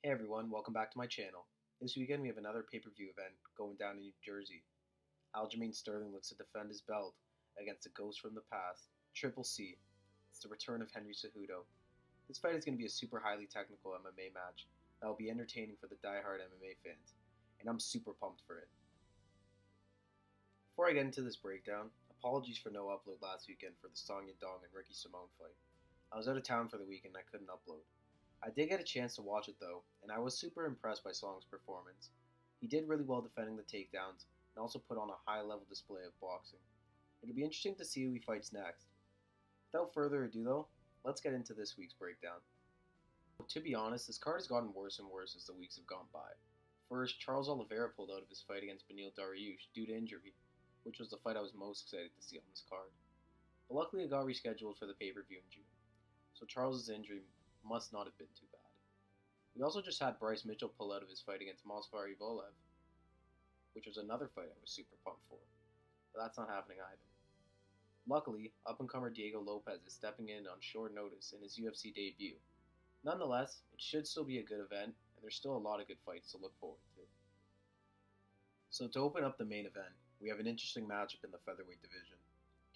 Hey everyone, welcome back to my channel. This weekend we have another pay-per-view event going down in New Jersey. Aljamain Sterling looks to defend his belt against a ghost from the past, Triple C. It's the return of Henry Cejudo. This fight is going to be a super highly technical MMA match that will be entertaining for the die-hard MMA fans, and I'm super pumped for it. Before I get into this breakdown, apologies for no upload last weekend for the Song Yadong and Ricky Simone fight. I was out of town for the weekend and I couldn't upload. I did get a chance to watch it though, and I was super impressed by Song's performance. He did really well defending the takedowns and also put on a high level display of boxing. It'll be interesting to see who he fights next. Without further ado though, let's get into this week's breakdown. To be honest, this card has gotten worse and worse as the weeks have gone by. First, Charles Oliveira pulled out of his fight against Beneil Dariush due to injury, which was the fight I was most excited to see on this card. But luckily it got rescheduled for the pay-per-view in June, so Charles' injury must not have been too bad. We also just had Bryce Mitchell pull out of his fight against Movsar Evloev, which was another fight I was super pumped for, but that's not happening either. Luckily, up-and-comer Diego Lopez is stepping in on short notice in his UFC debut. Nonetheless, it should still be a good event, and there's still a lot of good fights to look forward to. So to open up the main event, we have an interesting matchup in the featherweight division.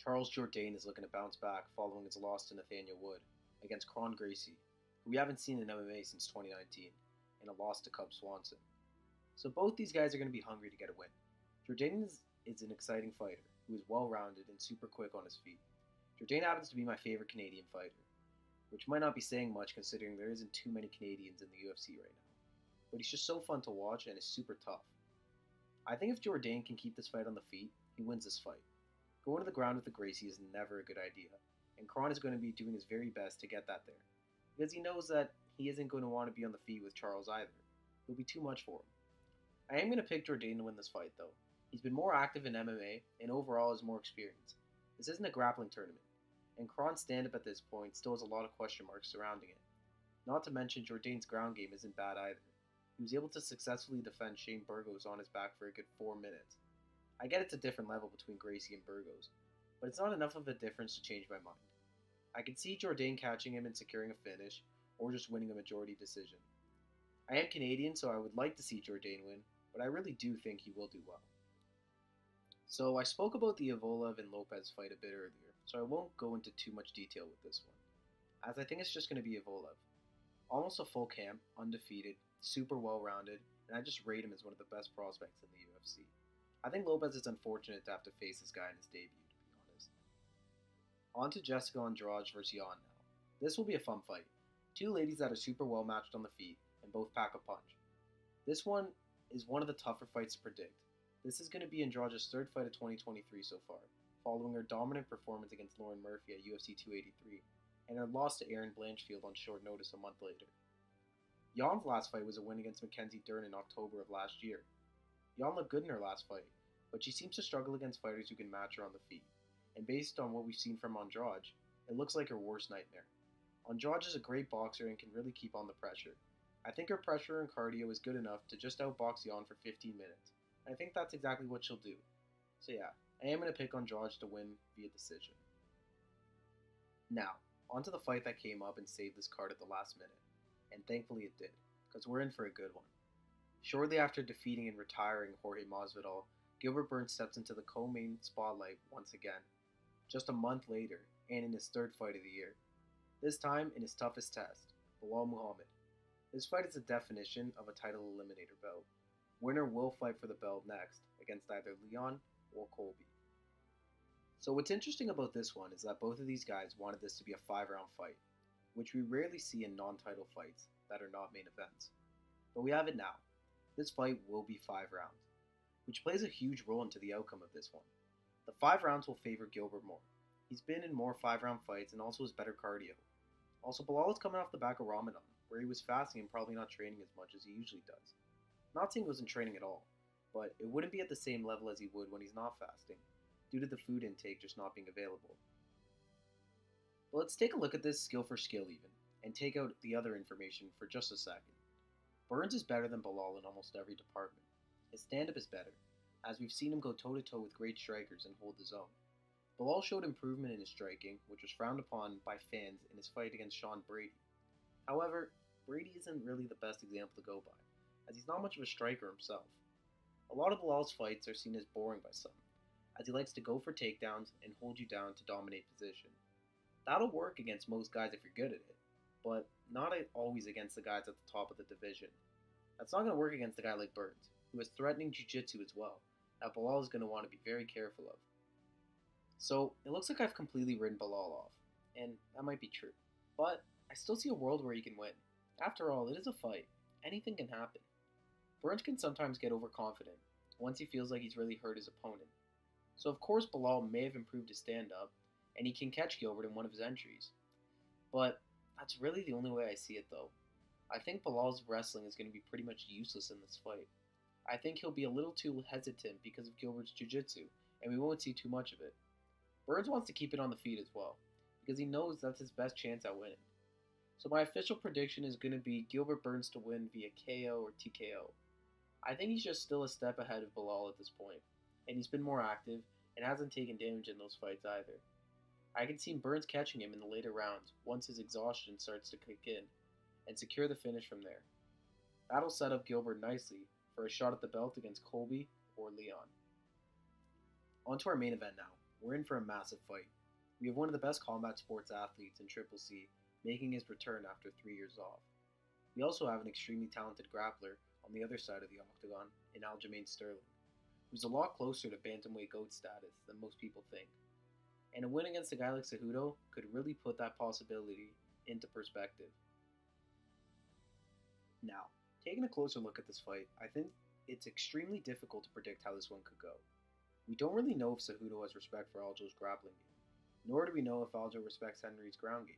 Charles Jourdain is looking to bounce back following his loss to Nathaniel Wood against Kron Gracie, who we haven't seen in MMA since 2019, and a loss to Cub Swanson. So both these guys are going to be hungry to get a win. Jourdain is an exciting fighter who is well-rounded and super quick on his feet. Jourdain happens to be my favorite Canadian fighter, which might not be saying much considering there isn't too many Canadians in the UFC right now. But he's just so fun to watch and is super tough. I think if Jourdain can keep this fight on the feet, he wins this fight. Going to the ground with the Gracie is never a good idea, and Kron is going to be doing his very best to get that there, because he knows that he isn't going to want to be on the feet with Charles either. It'll be too much for him. I am going to pick Jourdain to win this fight though. He's been more active in MMA and overall has more experience. This isn't a grappling tournament, and Kron's stand-up at this point still has a lot of question marks surrounding it. Not to mention Jourdain's ground game isn't bad either. He was able to successfully defend Shane Burgos on his back for a good 4 minutes. I get it's a different level between Gracie and Burgos, but it's not enough of a difference to change my mind. I can see Jourdain catching him and securing a finish, or just winning a majority decision. I am Canadian, so I would like to see Jourdain win, but I really do think he will do well. So I spoke about the Evloev and Lopez fight a bit earlier, so I won't go into too much detail with this one, as I think it's just going to be Evloev. Almost a full camp, undefeated, super well-rounded, and I just rate him as one of the best prospects in the UFC. I think Lopez is unfortunate to have to face this guy in his debut, to be honest. On to Jessica Andrade versus Yan now. This will be a fun fight. Two ladies that are super well matched on the feet and both pack a punch. This one is one of the tougher fights to predict. This is going to be Andrade's third fight of 2023 so far, following her dominant performance against Lauren Murphy at UFC 283 and her loss to Erin Blanchfield on short notice a month later. Yan's last fight was a win against Mackenzie Dern in October of last year. Yan looked good in her last fight, but she seems to struggle against fighters who can match her on the feet. And based on what we've seen from Andrade, it looks like her worst nightmare. Andrade is a great boxer and can really keep on the pressure. I think her pressure and cardio is good enough to just outbox Yan for 15 minutes. And I think that's exactly what she'll do. So yeah, I am going to pick Andrade to win via decision. Now, onto the fight that came up and saved this card at the last minute. And thankfully it did, because we're in for a good one. Shortly after defeating and retiring Jorge Masvidal, Gilbert Burns steps into the co-main spotlight once again, just a month later, and in his third fight of the year. This time in his toughest test, Belal Muhammad. This fight is the definition of a title eliminator bout. Winner will fight for the belt next, against either Leon or Colby. So what's interesting about this one is that both of these guys wanted this to be a 5-round fight, which we rarely see in non-title fights that are not main events. But we have it now. This fight will be 5 rounds, which plays a huge role into the outcome of this one. The 5 rounds will favor Gilbert more. He's been in more 5-round fights and also has better cardio. Also, Belal is coming off the back of Ramadan, where he was fasting and probably not training as much as he usually does. Not saying he wasn't training at all, but it wouldn't be at the same level as he would when he's not fasting, due to the food intake just not being available. But let's take a look at this skill for skill even, and take out the other information for just a second. Burns is better than Belal in almost every department. His stand-up is better, as we've seen him go toe-to-toe with great strikers and hold his own. Belal showed improvement in his striking, which was frowned upon by fans in his fight against Sean Brady. However, Brady isn't really the best example to go by, as he's not much of a striker himself. A lot of Bilal's fights are seen as boring by some, as he likes to go for takedowns and hold you down to dominate position. That'll work against most guys if you're good at it, but not always against the guys at the top of the division. That's not going to work against a guy like Burns, who has threatening jiu-jitsu as well, that Bilal is going to want to be very careful of. So, it looks like I've completely written Bilal off, and that might be true. But I still see a world where he can win. After all, it is a fight. Anything can happen. Burns can sometimes get overconfident once he feels like he's really hurt his opponent. So of course Bilal may have improved his stand-up, and he can catch Gilbert in one of his entries. But that's really the only way I see it though. I think Bilal's wrestling is going to be pretty much useless in this fight. I think he'll be a little too hesitant because of Gilbert's jiu-jitsu, and we won't see too much of it. Burns wants to keep it on the feet as well, because he knows that's his best chance at winning. So my official prediction is going to be Gilbert Burns to win via KO or TKO. I think he's just still a step ahead of Bilal at this point, and he's been more active and hasn't taken damage in those fights either. I can see Burns catching him in the later rounds once his exhaustion starts to kick in, and secure the finish from there. That'll set up Gilbert nicely for a shot at the belt against Colby or Leon. On to our main event now. We're in for a massive fight. We have one of the best combat sports athletes in Triple C making his return after 3 years off. We also have an extremely talented grappler on the other side of the octagon in Aljamain Sterling, who's a lot closer to bantamweight GOAT status than most people think. And a win against a guy like Cejudo could really put that possibility into perspective. Now, taking a closer look at this fight, I think it's extremely difficult to predict how this one could go. We don't really know if Cejudo has respect for Aljo's grappling game, nor do we know if Aljo respects Henry's ground game.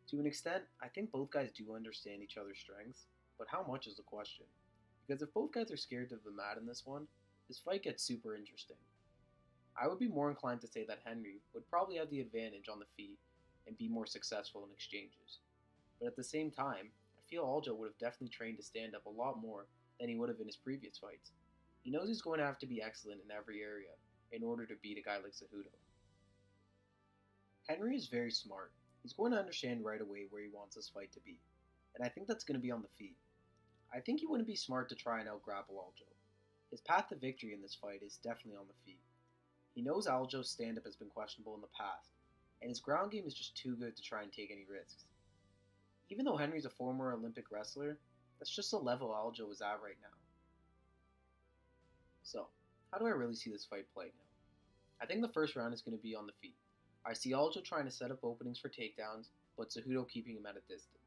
To an extent, I think both guys do understand each other's strengths, but how much is the question? Because if both guys are scared of the mat in this one, this fight gets super interesting. I would be more inclined to say that Henry would probably have the advantage on the feet and be more successful in exchanges. But at the same time, I feel Aljo would have definitely trained to stand up a lot more than he would have in his previous fights. He knows he's going to have to be excellent in every area in order to beat a guy like Cejudo. Henry is very smart. He's going to understand right away where he wants this fight to be, and I think that's going to be on the feet. I think he wouldn't be smart to try and out-grapple Aljo. His path to victory in this fight is definitely on the feet. He knows Aljo's stand-up has been questionable in the past, and his ground game is just too good to try and take any risks. Even though Henry's a former Olympic wrestler, that's just the level Aljo is at right now. So, how do I really see this fight playing out? I think the first round is going to be on the feet. I see Aljo trying to set up openings for takedowns, but Cejudo keeping him at a distance.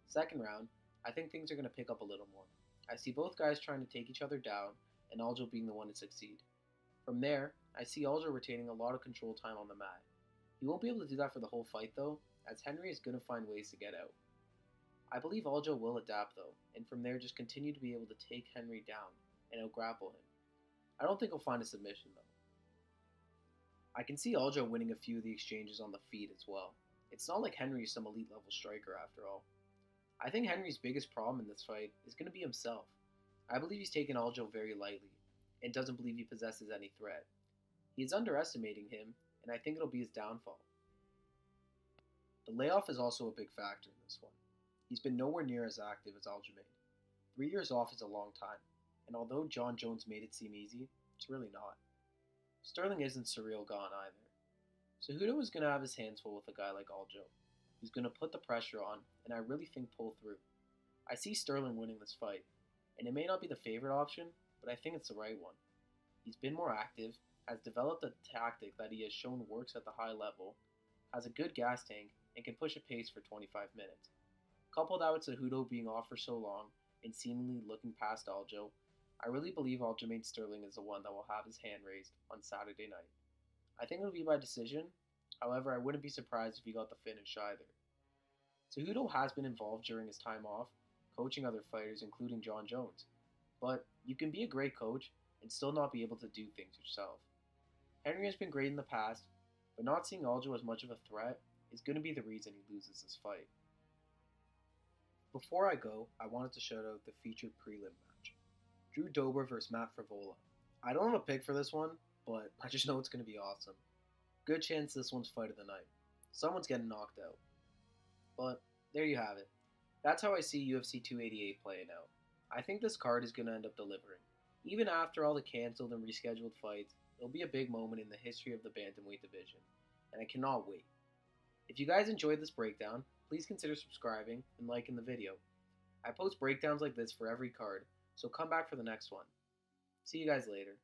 Second round, I think things are going to pick up a little more. I see both guys trying to take each other down, and Aljo being the one to succeed. From there, I see Aljo retaining a lot of control time on the mat. He won't be able to do that for the whole fight though, as Henry is going to find ways to get out. I believe Aljo will adapt though, and from there just continue to be able to take Henry down and out-grapple him. I don't think he'll find a submission though. I can see Aljo winning a few of the exchanges on the feet as well. It's not like Henry is some elite level striker after all. I think Henry's biggest problem in this fight is going to be himself. I believe he's taken Aljo very lightly, and doesn't believe he possesses any threat. He is underestimating him, and I think it'll be his downfall. The layoff is also a big factor in this one. He's been nowhere near as active as Aljamain. 3 years off is a long time, and although John Jones made it seem easy, it's really not. Sterling isn't surreal gone either. Cejudo is going to have his hands full with a guy like Aljo, who's going to put the pressure on, and I really think pull through. I see Sterling winning this fight, and it may not be the favorite option, but I think it's the right one. He's been more active, has developed a tactic that he has shown works at the high level, has a good gas tank, and can push a pace for 25 minutes. Couple that with Cejudo being off for so long, and seemingly looking past Aljo, I really believe Aljamain Sterling is the one that will have his hand raised on Saturday night. I think it'll be by decision, however I wouldn't be surprised if he got the finish either. Cejudo has been involved during his time off, coaching other fighters including John Jones, but you can be a great coach and still not be able to do things yourself. Henry has been great in the past, but not seeing Aljo as much of a threat is going to be the reason he loses this fight. Before I go, I wanted to shout out the featured prelim match. Drew Dober vs. Matt Frivola. I don't have a pick for this one, but I just know it's going to be awesome. Good chance this one's fight of the night. Someone's getting knocked out. But there you have it. That's how I see UFC 288 playing out. I think this card is going to end up delivering. Even after all the cancelled and rescheduled fights, it'll be a big moment in the history of the bantamweight division, and I cannot wait. If you guys enjoyed this breakdown, please consider subscribing and liking the video. I post breakdowns like this for every card, so come back for the next one. See you guys later.